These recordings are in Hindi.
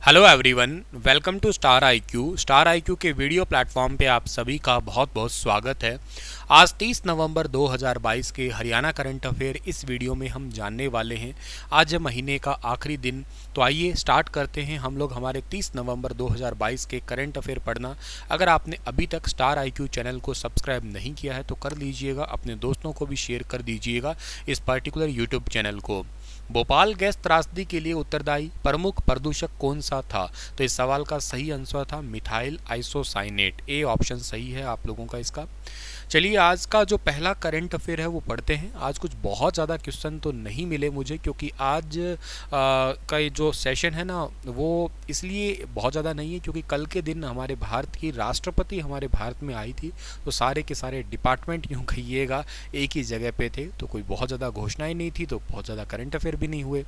Hello everyone, welcome to star IQ. Star IQ के वीडियो प्लेटफॉर्म पे आप सभी का बहुत बहुत स्वागत है। आज 30 नवंबर 2022 के हरियाणा करंट अफेयर इस वीडियो में हम जानने वाले हैं। आज है महीने का आखिरी दिन, तो आइए स्टार्ट करते हैं हम लोग हमारे 30 नवंबर 2022 के करंट अफेयर पढ़ना। अगर आपने अभी तक स्टार आईक्यू चैनल को सब्सक्राइब नहीं किया है तो कर लीजिएगा, अपने दोस्तों को भी शेयर कर दीजिएगा इस पर्टिकुलर यूट्यूब चैनल को। भोपाल गैस त्रासदी के लिए उत्तरदायी प्रमुख प्रदूषक कौन सा था? तो इस सवाल का सही आंसर था मिथाइल आइसोसाइनेट। ए ऑप्शन सही है आप लोगों का इसका। चलिए आज का जो पहला करंट अफेयर है वो पढ़ते हैं। आज कुछ बहुत ज़्यादा क्वेश्चन तो नहीं मिले मुझे, क्योंकि आज का ये जो सेशन है ना वो इसलिए बहुत ज़्यादा नहीं है क्योंकि कल के दिन हमारे भारत की राष्ट्रपति हमारे भारत में आई थी, तो सारे के सारे डिपार्टमेंट यूँ कहिएगा एक ही जगह पे थे, तो कोई बहुत ज़्यादा घोषणाएं नहीं थी, तो बहुत ज़्यादा करंट अफेयर भी नहीं हुए।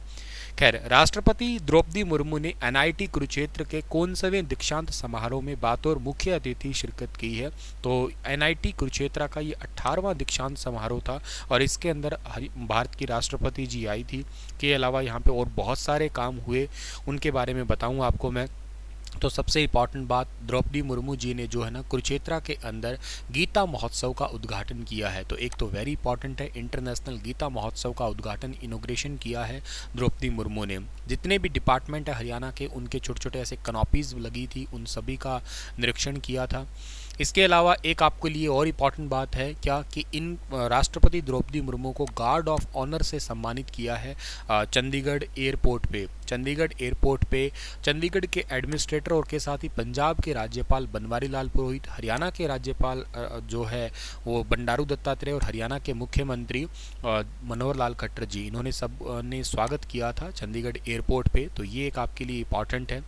खैर, राष्ट्रपति द्रौपदी मुर्मू ने एनआईटी कुरुक्षेत्र के कौनसवें दीक्षांत समारोह में बतौर मुख्य अतिथि शिरकत की है? तो एनआईटी कुरुक्षेत्र का ये 18वां दीक्षांत समारोह था और इसके अंदर भारत की राष्ट्रपति जी आई थी। के अलावा यहाँ पे और बहुत सारे काम हुए, उनके बारे में बताऊँगा आपको मैं। तो सबसे इम्पॉर्टेंट बात, द्रौपदी मुर्मू जी ने जो है ना कुरुक्षेत्र के अंदर गीता महोत्सव का उद्घाटन किया है। तो एक तो वेरी इंपॉर्टेंट है, इंटरनेशनल गीता महोत्सव का उद्घाटन इनोग्रेशन किया है द्रौपदी मुर्मू ने। जितने भी डिपार्टमेंट है हरियाणा के, उनके छोटे छोटे ऐसे कनॉपीज लगी थी, उन सभी का निरीक्षण किया था। इसके अलावा एक आपके लिए और इम्पॉर्टेंट बात है क्या कि इन राष्ट्रपति द्रौपदी मुर्मू को गार्ड ऑफ ऑनर से सम्मानित किया है चंडीगढ़ एयरपोर्ट पे। चंडीगढ़ एयरपोर्ट पे चंडीगढ़ के एडमिनिस्ट्रेटर और के साथ ही पंजाब के राज्यपाल बनवारी लाल पुरोहित, हरियाणा के राज्यपाल जो है वो बंडारू दत्तात्रेय और हरियाणा के मुख्यमंत्री मनोहर लाल खट्टर जी, इन्होंने सब ने स्वागत किया था चंडीगढ़ एयरपोर्ट पे। तो ये एक आपके लिए इम्पॉर्टेंट है।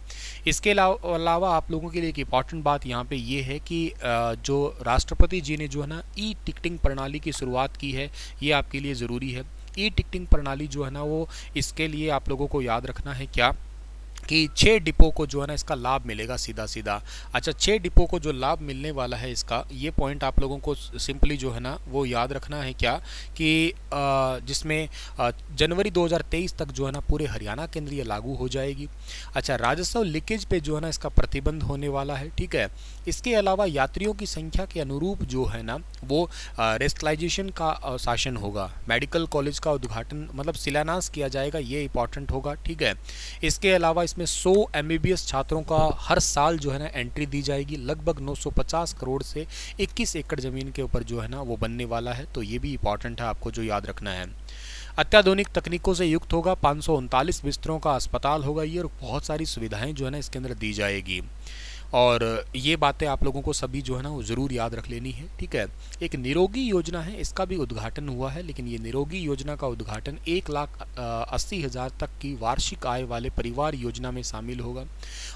इसके अलावा आप लोगों के लिए एक इम्पॉर्टेंट बात यहाँ पे ये है कि जो राष्ट्रपति जी ने जो है ना ई टिकटिंग प्रणाली की शुरुआत की है, ये आपके लिए ज़रूरी है। ई टिकटिंग प्रणाली जो है ना वो, इसके लिए आप लोगों को याद रखना है क्या कि 6 डिपो को जो है ना इसका लाभ मिलेगा सीधा सीधा। अच्छा, 6 डिपो को जो लाभ मिलने वाला है इसका, ये पॉइंट आप लोगों को सिंपली जो है ना वो याद रखना है क्या कि जिसमें जनवरी 2023 तक जो है ना पूरे हरियाणा के अंदर ये लागू हो जाएगी। अच्छा, राजस्व लीकेज पे जो है ना इसका प्रतिबंध होने वाला है, ठीक है। इसके अलावा यात्रियों की संख्या के अनुरूप जो है ना वो रेस्टलाइजेशन का शासन होगा। मेडिकल कॉलेज का उद्घाटन मतलब शिलान्यास किया जाएगा, ये इंपॉर्टेंट होगा, ठीक है। इसके अलावा इसमें 100 एमबीबीएस छात्रों का हर साल जो है ना एंट्री दी जाएगी। लगभग 950 करोड़ से 21 एकड़ ज़मीन के ऊपर जो है ना वो बनने वाला है, तो ये भी इंपॉर्टेंट है आपको जो याद रखना है। अत्याधुनिक तकनीकों से युक्त होगा, 539 बिस्तरों का अस्पताल होगा ये, और बहुत सारी सुविधाएं जो है ना इसके अंदर दी जाएगी। और ये बातें आप लोगों को सभी जो है ना वो ज़रूर याद रख लेनी है, ठीक है। एक निरोगी योजना है, इसका भी उद्घाटन हुआ है, लेकिन ये निरोगी योजना का उद्घाटन 1,80,000 तक की वार्षिक आय वाले परिवार योजना में शामिल होगा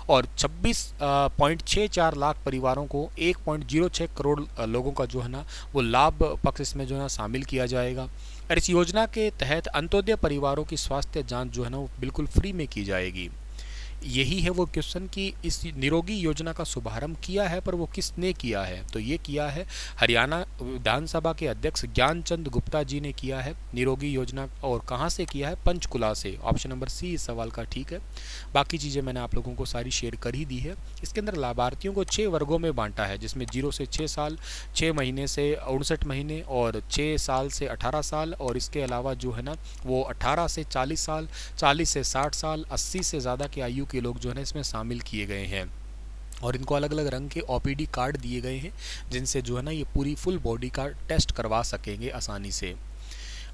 और 26.64 लाख परिवारों को 1.06 करोड़ लोगों का जो है ना वो लाभ पक्ष इसमें जो है ना शामिल किया जाएगा। और इस योजना के तहत अंत्योदय परिवारों की स्वास्थ्य जाँच जो है ना वो बिल्कुल फ्री में की जाएगी। यही है वो क्वेश्चन कि इस निरोगी योजना का शुभारंभ किया है, पर वो किसने किया है? तो ये किया है हरियाणा विधानसभा के अध्यक्ष ज्ञानचंद गुप्ता जी ने किया है निरोगी योजना। और कहाँ से किया है? पंचकुला से। ऑप्शन नंबर सी इस सवाल का ठीक है। बाकी चीज़ें मैंने आप लोगों को सारी शेयर कर ही दी है। इसके अंदर लाभार्थियों को 6 वर्गों में बांटा है, जिसमें 0 से 6 साल, 6 महीने से 59 महीने और 6 साल से 18 साल, और इसके अलावा जो है ना वो 18 से 40 साल, 40 से 60 साल, 80 से ज़्यादा की आयु के लोग जो है ना इसमें शामिल किए गए हैं। और इनको अलग अलग रंग के ओपीडी कार्ड दिए गए हैं, जिनसे जो है ना ये पूरी फुल बॉडी का टेस्ट करवा सकेंगे आसानी से।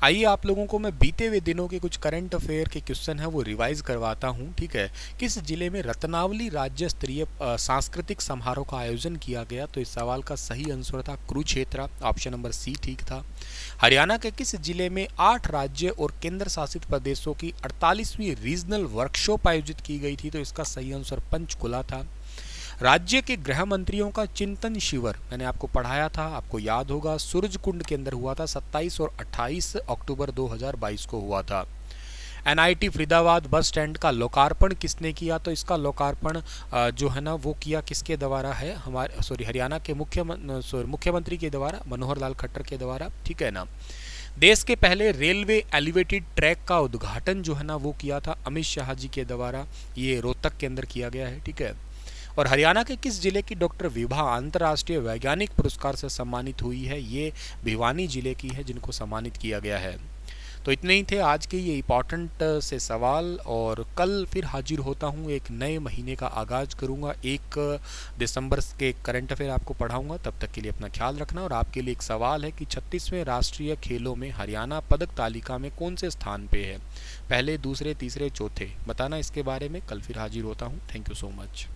आइए आप लोगों को मैं बीते हुए दिनों के कुछ करंट अफेयर के क्वेश्चन है वो रिवाइज करवाता हूँ, ठीक है। किस जिले में रत्नावली राज्य स्तरीय सांस्कृतिक समारोह का आयोजन किया गया? तो इस सवाल का सही आंसर था कुरुक्षेत्र। ऑप्शन नंबर सी ठीक था। हरियाणा के किस जिले में 8 राज्य और केंद्र शासित प्रदेशों की 48वीं रीजनल वर्कशॉप आयोजित की गई थी? तो इसका सही आंसर पंचकुला था। राज्य के गृह मंत्रियों का चिंतन शिविर मैंने आपको पढ़ाया था, आपको याद होगा, सूरजकुंड के अंदर हुआ था। 27 और 28 अक्टूबर 2022 को हुआ था। एनआईटी फरीदाबाद बस स्टैंड का लोकार्पण किसने किया? तो इसका लोकार्पण जो है ना वो किया किसके द्वारा है? हरियाणा के मुख्यमंत्री के द्वारा, मनोहर लाल खट्टर के द्वारा, ठीक है ना। देश के पहले रेलवे एलिवेटेड ट्रैक का उद्घाटन जो है ना वो किया था अमित शाह जी के द्वारा, ये रोहतक के अंदर किया गया है, ठीक है। और हरियाणा के किस जिले की डॉक्टर विभा अंतर्राष्ट्रीय वैज्ञानिक पुरस्कार से सम्मानित हुई है? ये भिवानी जिले की है जिनको सम्मानित किया गया है। तो इतने ही थे आज के ये इंपॉर्टेंट से सवाल, और कल फिर हाजिर होता हूँ, एक नए महीने का आगाज़ करूँगा, 1 दिसंबर के करंट अफेयर आपको पढ़ाऊँगा। तब तक के लिए अपना ख्याल रखना। और आपके लिए एक सवाल है कि 36वें राष्ट्रीय खेलों में हरियाणा पदक तालिका में कौन से स्थान पे है? पहले, दूसरे, तीसरे, चौथे, बताना इसके बारे में। कल फिर हाजिर होता हूँ। Thank you so much.